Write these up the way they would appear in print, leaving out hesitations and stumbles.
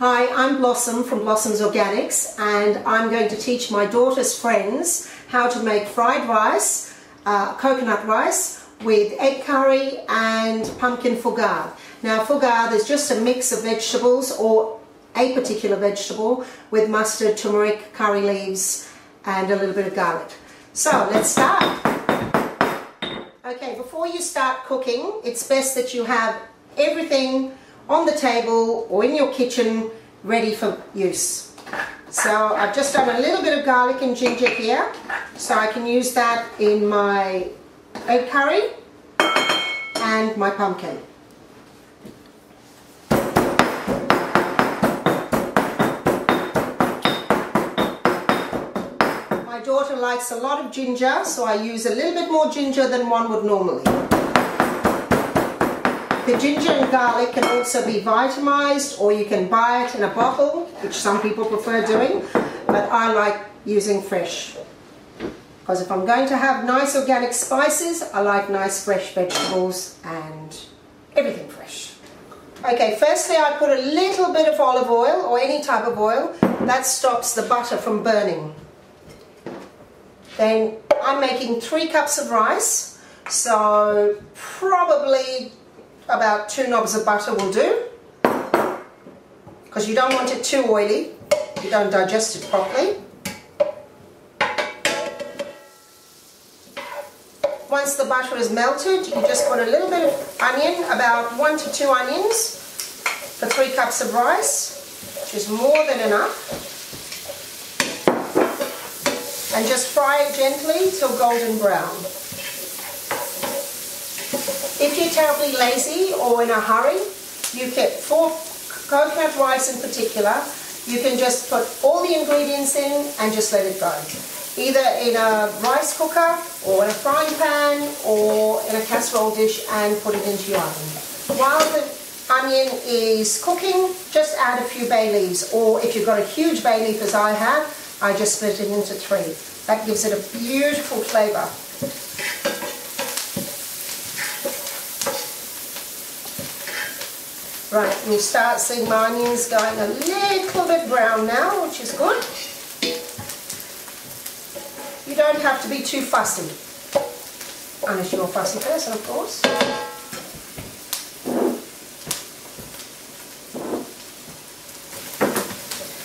Hi, I'm Blossom from Blossom's Organics, and I'm going to teach my daughter's friends how to make fried rice, coconut rice with egg curry and pumpkin fougade. Now fougade is just a mix of vegetables or a particular vegetable with mustard, turmeric, curry leaves and a little bit of garlic. So let's start. Okay, before you start cooking, it's best that you have everything on the table or in your kitchen ready for use. So I've just done a little bit of garlic and ginger here, so I can use that in my egg curry and my pumpkin. My daughter likes a lot of ginger, so I use a little bit more ginger than one would normally. The ginger and garlic can also be vitamized, or you can buy it in a bottle, which some people prefer doing, but I like using fresh. Because if I'm going to have nice organic spices, I like nice fresh vegetables and everything fresh. Okay, firstly I put a little bit of olive oil, or any type of oil. That stops the butter from burning. Then I'm making 3 cups of rice, so probably about 2 knobs of butter will do, because you don't want it too oily, you don't digest it properly. Once the butter is melted, you just put a little bit of onion, about 1 to 2 onions for 3 cups of rice, which is more than enough, and just fry it gently till golden brown. If you're terribly lazy or in a hurry, you can, for coconut rice in particular, you can just put all the ingredients in and just let it go. Either in a rice cooker or in a frying pan or in a casserole dish, and put it into your oven. While the onion is cooking, just add a few bay leaves, or if you've got a huge bay leaf as I have, I just split it into 3. That gives it a beautiful flavour. Right, you start seeing my onions going a little bit brown now, which is good. You don't have to be too fussy, unless you're a fussy person, of course.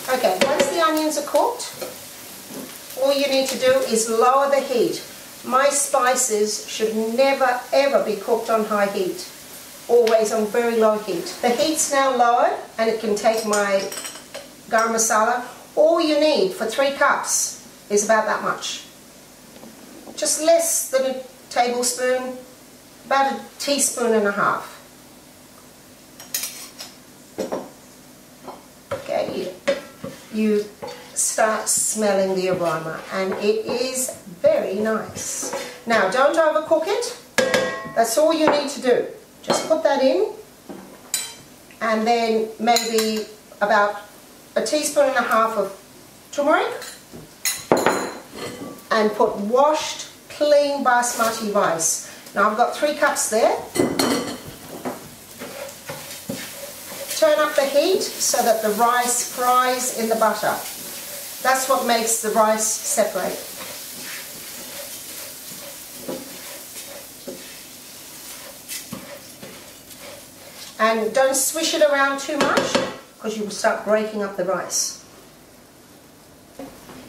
Okay, once the onions are cooked, all you need to do is lower the heat. My spices should never ever be cooked on high heat. Always on very low heat. The heat's now lowered, and it can take my garam masala. All you need for 3 cups is about that much. Just less than a tablespoon, about a teaspoon and a half. Okay, you start smelling the aroma, and it is very nice. Now don't overcook it. That's all you need to do. Just put that in, and then maybe about a teaspoon and a half of turmeric, and put washed clean basmati rice. Now I've got 3 cups there. Turn up the heat so that the rice fries in the butter. That's what makes the rice separate. And don't swish it around too much, because you will start breaking up the rice.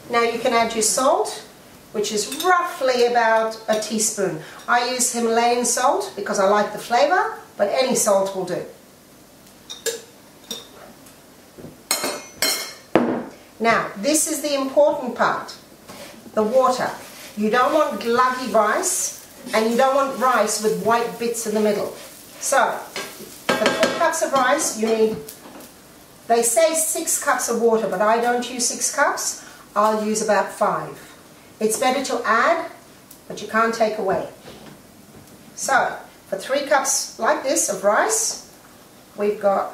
Now you can add your salt, which is roughly about a teaspoon. I use Himalayan salt because I like the flavour, but any salt will do. Now this is the important part, the water. You don't want gluggy rice, and you don't want rice with white bits in the middle. So for 3 cups of rice, you need, they say 6 cups of water, but I don't use 6 cups. I'll use about 5. It's better to add, but you can't take away. So for 3 cups like this of rice, we've got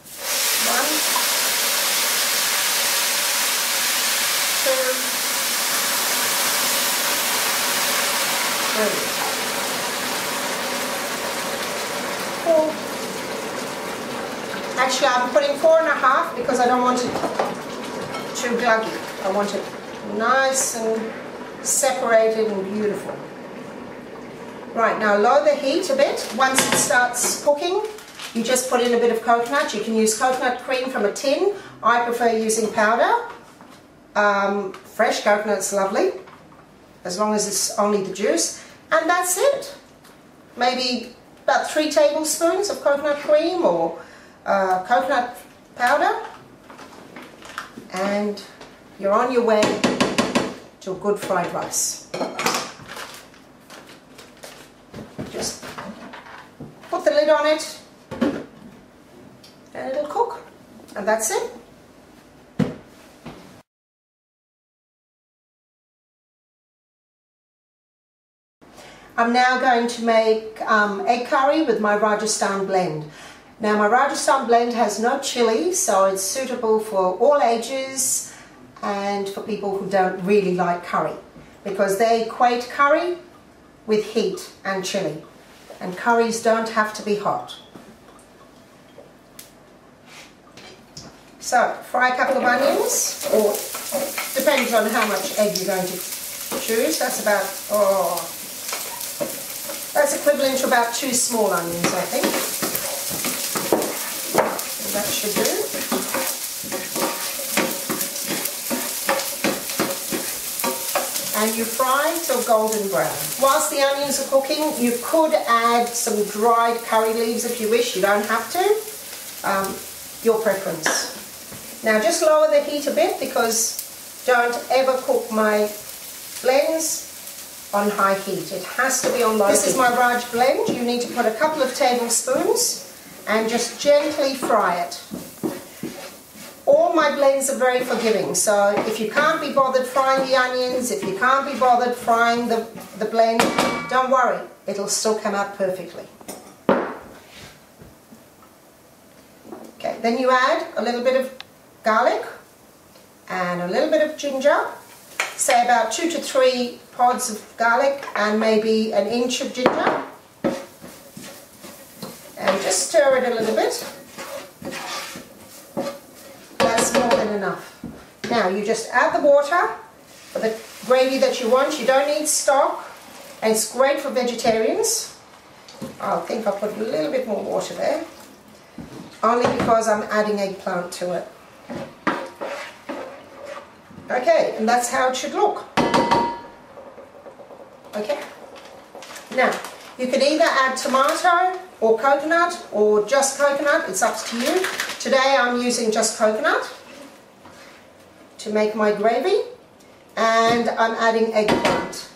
1, 2, 3. 4, Actually, I'm putting 4.5 because I don't want it too gluggy. I want it nice and separated and beautiful. Right, now lower the heat a bit. Once it starts cooking, you just put in a bit of coconut. You can use coconut cream from a tin. I prefer using powder. Fresh coconut's lovely, as long as it's only the juice. And that's it. Maybe about 3 tablespoons of coconut cream or coconut powder. And you're on your way to a good fried rice. Just put the lid on it and it'll cook. And that's it. I'm now going to make egg curry with my Rajasthan blend. Now my Rajasthan blend has no chili, so it's suitable for all ages and for people who don't really like curry, because they equate curry with heat and chili, and curries don't have to be hot. So fry a couple of onions, or depends on how much egg you're going to choose. That's about, that's equivalent to about 2 small onions, I think. And that should do. And you fry till golden brown. Whilst the onions are cooking, you could add some dried curry leaves if you wish. You don't have to. Your preference. Now just lower the heat a bit, because don't ever cook my blends on high heat. It has to be on low heat. This is my Raj blend. You need to put a couple of tablespoons and just gently fry it. All my blends are very forgiving, so if you can't be bothered frying the onions, if you can't be bothered frying the blend, don't worry, it'll still come out perfectly. Okay, then you add a little bit of garlic and a little bit of ginger, say about 2 to 3 pods of garlic and maybe an inch of ginger, and just stir it a little bit. That's more than enough. Now you just add the water for the gravy that you want. You don't need stock, and it's great for vegetarians. I think I'll put a little bit more water there, only because I'm adding eggplant to it. Okay, and that's how it should look. Okay. Now, you can either add tomato or coconut or just coconut. It's up to you. Today I'm using just coconut to make my gravy, and I'm adding eggplant.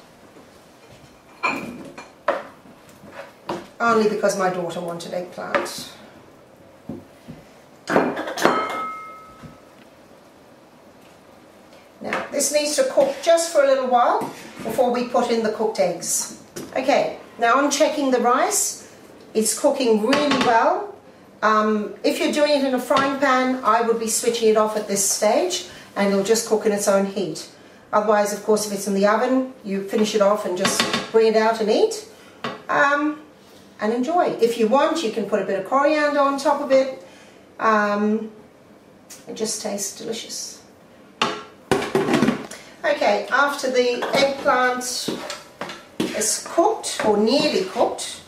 Only because my daughter wanted eggplant. Now, this needs to cook just for a little while before we put in the cooked eggs. Okay, now I'm checking the rice. It's cooking really well. If you're doing it in a frying pan, I would be switching it off at this stage, and it'll just cook in its own heat. Otherwise, of course, if it's in the oven, you finish it off and just bring it out and eat. And enjoy. If you want, you can put a bit of coriander on top of it. It just tastes delicious. Okay, after the eggplant is cooked, or nearly cooked,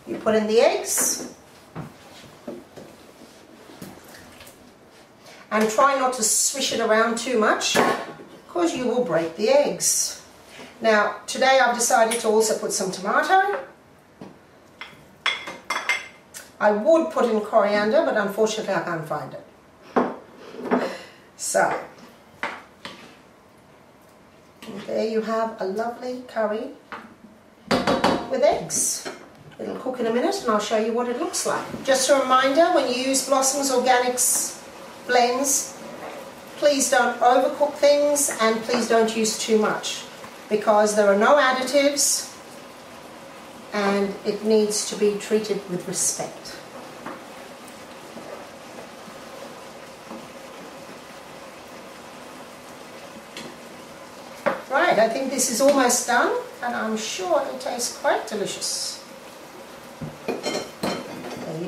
you put in the eggs. And try not to swish it around too much, because you will break the eggs. Now, today I've decided to also put some tomato. I would put in coriander, but unfortunately I can't find it. So, and there you have a lovely curry with eggs. It'll cook in a minute and I'll show you what it looks like. Just a reminder, when you use Blossom's Organics blends, please don't overcook things, and please don't use too much, because there are no additives and it needs to be treated with respect. Right, I think this is almost done, and I'm sure it'll taste quite delicious.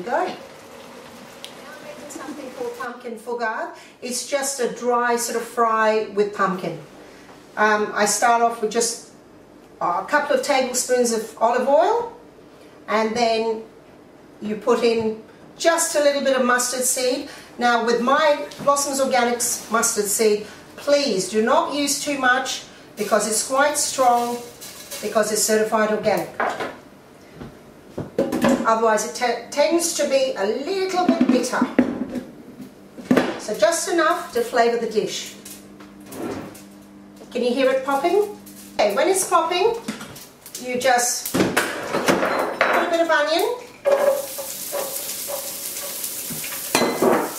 go. Now I'm making something called pumpkin fougade. It's just a dry sort of fry with pumpkin. I start off with just a couple of tablespoons of olive oil, and then you put in just a little bit of mustard seed. Now with my Blossoms Organics mustard seed, please do not use too much because it's quite strong, because it's certified organic. Otherwise it tends to be a little bit bitter. So just enough to flavour the dish. Can you hear it popping? Okay, when it's popping, you just put a bit of onion,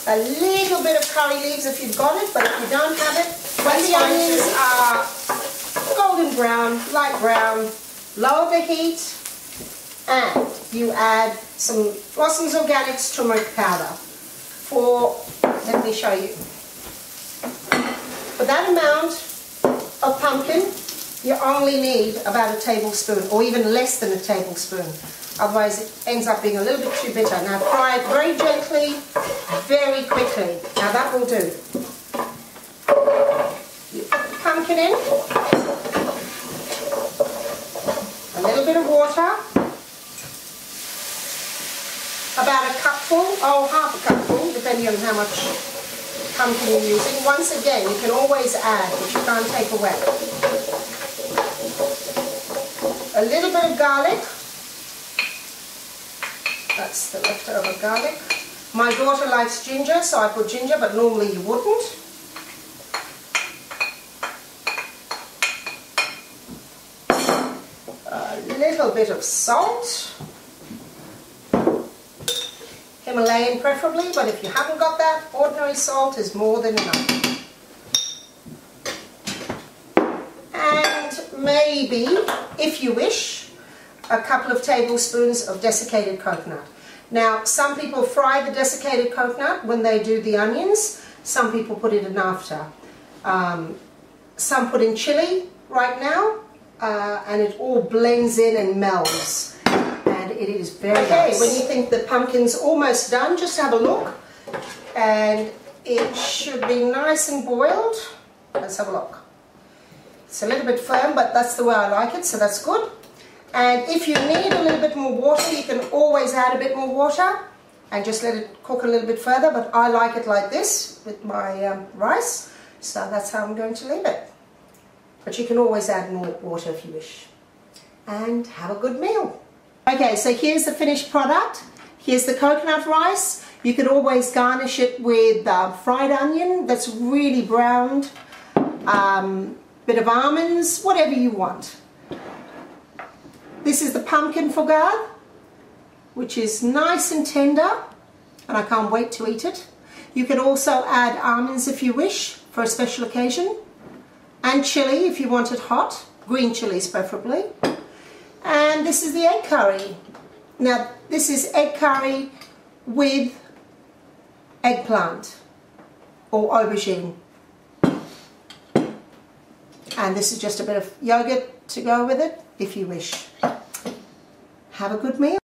a little bit of curry leaves if you've got it, but if you don't have it, when the onions are golden brown, light brown, lower the heat, and you add some Blossoms Organics turmeric powder for, let me show you. For that amount of pumpkin, you only need about a tablespoon, or even less than a tablespoon. Otherwise it ends up being a little bit too bitter. Now fry it very gently, very quickly. Now that will do. You put the pumpkin in, a little bit of water, about a cupful, half a cupful, depending on how much pumpkin you're using. Once again, you can always add, but you can't take away. A little bit of garlic. That's the leftover garlic. My daughter likes ginger, so I put ginger, but normally you wouldn't. A little bit of salt. Himalayan preferably, but if you haven't got that, ordinary salt is more than enough. And maybe, if you wish, a couple of tablespoons of desiccated coconut. Now, some people fry the desiccated coconut when they do the onions. Some people put it in after. Some put in chili right now, and it all blends in and melds. And it is very nice. When you think the pumpkin's almost done, just have a look. And it should be nice and boiled. Let's have a look. It's a little bit firm, but that's the way I like it, so that's good. And if you need a little bit more water, you can always add a bit more water and just let it cook a little bit further, but I like it like this with my rice, so that's how I'm going to leave it. But you can always add more water if you wish. And have a good meal. Okay, so here's the finished product. Here's the coconut rice. You could always garnish it with fried onion that's really browned, bit of almonds, whatever you want. This is the pumpkin fougade, which is nice and tender, and I can't wait to eat it. You can also add almonds if you wish, for a special occasion, and chili if you want it hot, green chilies preferably. And this is the egg curry. Now, this is egg curry with eggplant or aubergine. And this is just a bit of yogurt to go with it, if you wish. Have a good meal.